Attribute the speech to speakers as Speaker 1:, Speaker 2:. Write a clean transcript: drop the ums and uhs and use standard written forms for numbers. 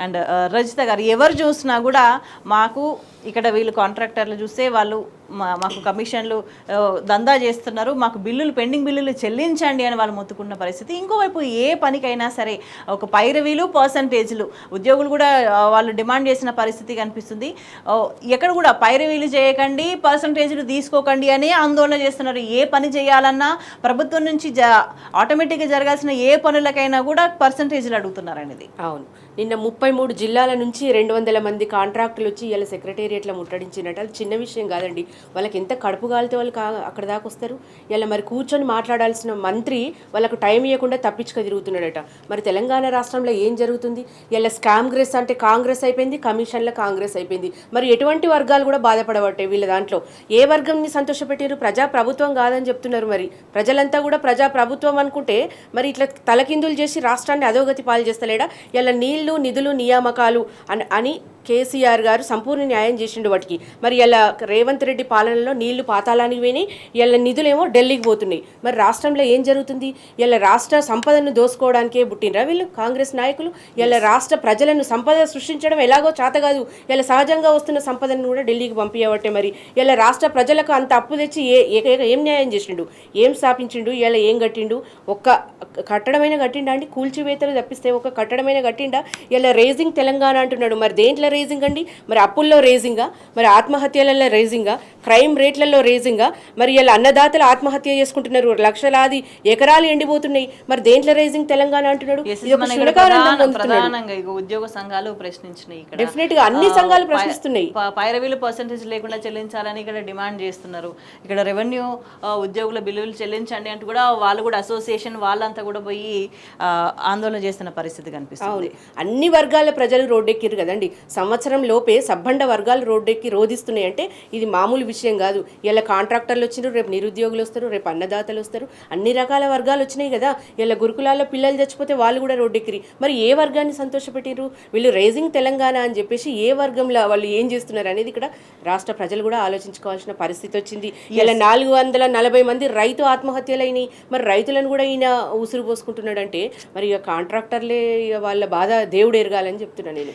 Speaker 1: And Rajitha గారు, ఎవరు చూసినా కూడా మాకు ఇక్కడ వీళ్ళు కాంట్రాక్టర్లు చూస్తే వాళ్ళు మాకు కమిషన్లు దందా చేస్తున్నారు, మాకు పెండింగ్ బిల్లులు చెల్లించండి అని వాళ్ళు మొత్తుకున్న పరిస్థితి. ఇంకోవైపు ఏ పనికైనా సరే ఒక పైరవీలు పర్సంటేజ్లు ఉద్యోగులు కూడా వాళ్ళు డిమాండ్ చేసిన పరిస్థితి కనిపిస్తుంది. ఎక్కడ కూడా పైరవీలు చేయకండి, పర్సంటేజ్లు తీసుకోకండి అని ఆందోళన చేస్తున్నారు. ఏ పని చేయాలన్నా ప్రభుత్వం నుంచి ఆటోమేటిక్గా జరగాల్సిన ఏ పనులకైనా కూడా పర్సంటేజ్లు అడుగుతున్నారు అనేది.
Speaker 2: అవును, నిన్న 33 జిల్లాల నుంచి 200 మంది కాంట్రాక్టులు వచ్చి ఇలా సెక్రటేరియట్లో ముట్టడించినట్టు. అది చిన్న విషయం కాదండి. వాళ్ళకి ఎంత కడుపు కాలితే వాళ్ళు అక్కడ దాకా వస్తారు. ఇలా మరి కూర్చొని మాట్లాడాల్సిన మంత్రి వాళ్ళకు టైం ఇవ్వకుండా తప్పించుకు తిరుగుతున్నాడట. మరి తెలంగాణ రాష్ట్రంలో ఏం జరుగుతుంది? ఇలా స్కామ్ గ్రెస్ అంటే కాంగ్రెస్ అయిపోయింది, కమిషన్ల కాంగ్రెస్ అయిపోయింది. మరి ఎటువంటి వర్గాలు కూడా బాధపడబట్టే వీళ్ళ దాంట్లో ఏ వర్గంని సంతోషపెట్టారు? ప్రభుత్వం కాదని చెప్తున్నారు. మరి ప్రజలంతా కూడా ప్రభుత్వం అనుకుంటే మరి ఇట్లా తలకిందులు చేసి రాష్ట్రాన్ని అధోగతి పాలు చేస్తలేడా? ఇలా నీళ్లు నిధులు నియామకాలు అని కేసీఆర్ గారు సంపూర్ణ న్యాయం చేసిండు వాటికి. మరి ఇలా రేవంత్ రెడ్డి పాలనలో నీళ్లు పాతాళానికి పోయినాయి, ఇలా నిధులేమో ఢిల్లీకి పోతున్నాయి. మరి రాష్ట్రంలో ఏం జరుగుతుంది? ఇలా రాష్ట్ర సంపదను దోసుకోవడానికే పుట్టినరా వీళ్ళు కాంగ్రెస్ నాయకులు? ఇలా రాష్ట్ర ప్రజలను సంపద సృష్టించడం ఎలాగో చేత కాదు, ఇలా సహజంగా వస్తున్న సంపదను కూడా ఢిల్లీకి పంపించబట్టే. మరి ఇలా రాష్ట్ర ప్రజలకు అంత అప్పు తెచ్చి ఏం న్యాయం చేసిండు? ఏం స్థాపించిండు? ఇలా ఏం కట్టిండు? ఒక్క కట్టడమైన కట్టిండా అండి? కూల్చివేతలు తప్పిస్తే ఒక కట్టడమైన కట్టిండా? ఇలా రేజింగ్ తెలంగాణ అంటున్నాడు. మరి దేంట్లో రేజింగ్ అండి? మరి అప్పుల్లో రేజింగా, మరి ఆత్మహత్యలలో రేజింగా, క్రైమ్ రేట్లలో రేజింగా? మరి ఇలా అన్నదాతలు ఆత్మహత్య చేసుకుంటున్నారు, లక్షలాది ఎకరాలు ఎండిపోతున్నాయి. మరి దేంట్లో రేజింగ్ తెలంగాణ అంటున్నాడు?
Speaker 1: ఉద్యోగ సంఘాలు ప్రశ్నించినాయి.
Speaker 2: డెఫినెట్ గా అన్ని సంఘాలు ప్రశ్నిస్తున్నాయి.
Speaker 1: పైరవీలు పర్సెంటేజ్ లేకుండా చెల్లించాలని ఇక్కడ డిమాండ్ చేస్తున్నారు. ఇక్కడ రెవెన్యూ ఉద్యోగుల బిల్లులు చెల్లించండి అంటూ కూడా వాళ్ళు కూడా అసోసియేషన్ వాళ్ళంతా కూడా పోయి ఆందోళన చేస్తున్న పరిస్థితి కనిపిస్తుంది.
Speaker 2: అన్ని వర్గాల ప్రజలు రోడ్డెక్కిరు కదండి. సంవత్సరం లోపే సబ్బండ వర్గాలు రోడ్డెక్కి రోధిస్తున్నాయి అంటే ఇది మామూలు విషయం కాదు. ఇలా కాంట్రాక్టర్లు వచ్చినారు, రేపు నిరుద్యోగులు వస్తారు, రేపు అన్నదాతలు వస్తారు, అన్ని రకాల వర్గాలు వచ్చినాయి కదా. ఇలా గురుకులాల్లో పిల్లలు చచ్చిపోతే వాళ్ళు కూడా రోడ్డెక్కిరి. మరి ఏ వర్గాన్ని సంతోషపెట్టిరు వీళ్ళు? రేజింగ్ తెలంగాణ అని చెప్పేసి ఏ వర్గంలో వాళ్ళు ఏం చేస్తున్నారు అనేది ఇక్కడ రాష్ట్ర ప్రజలు కూడా ఆలోచించుకోవాల్సిన పరిస్థితి వచ్చింది. ఇలా 440 మంది రైతు ఆత్మహత్యలైనవి. మరి రైతులను కూడా ఈయన ఉసురు పోసుకుంటున్నాడంటే మరి ఇక కాంట్రాక్టర్లే వాళ్ళ బాధ దేవుడు ఎరగాలని చెప్తున్నా నేను.